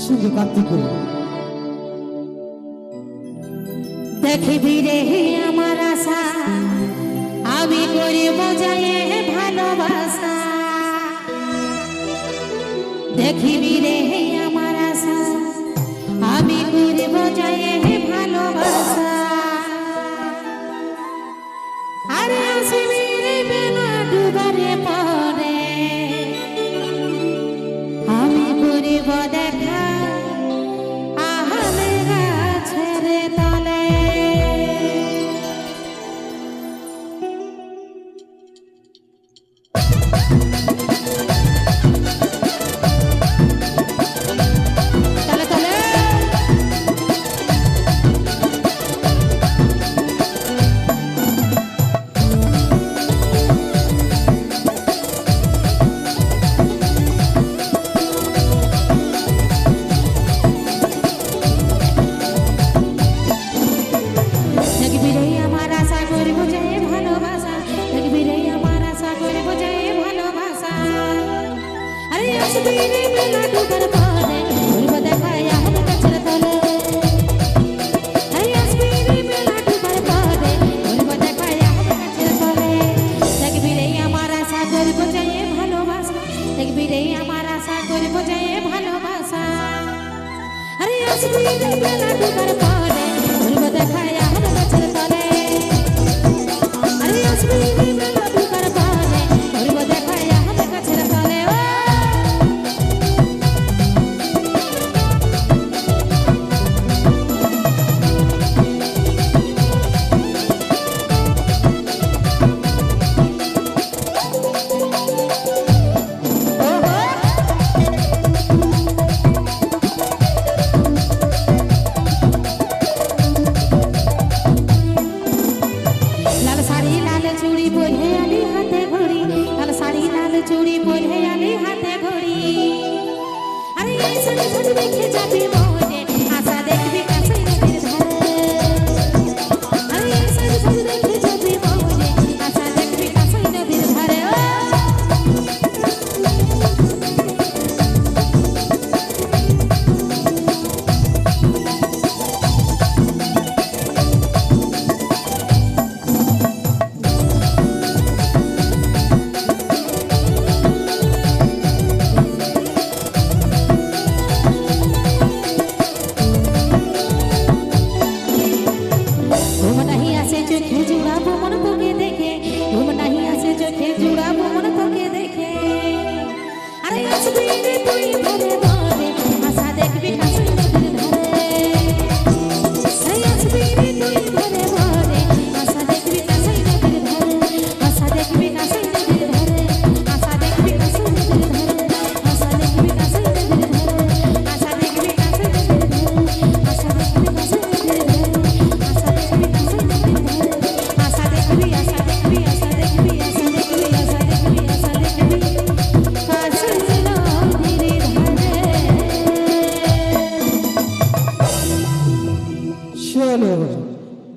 সঙ্গে কার্তিক দেখবি রে আমার আশা আমি করিব যায় ভালোবাসা দেখবি রে আমার আশা আমি করিব যায় ভালোবাসা আরে আসবি রে বেলা ডুবারে পরে আমি করিব দেখা আহলে গাছের তলে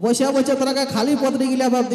বসে বসে তোরা খালি পত্রে গিলা ভাব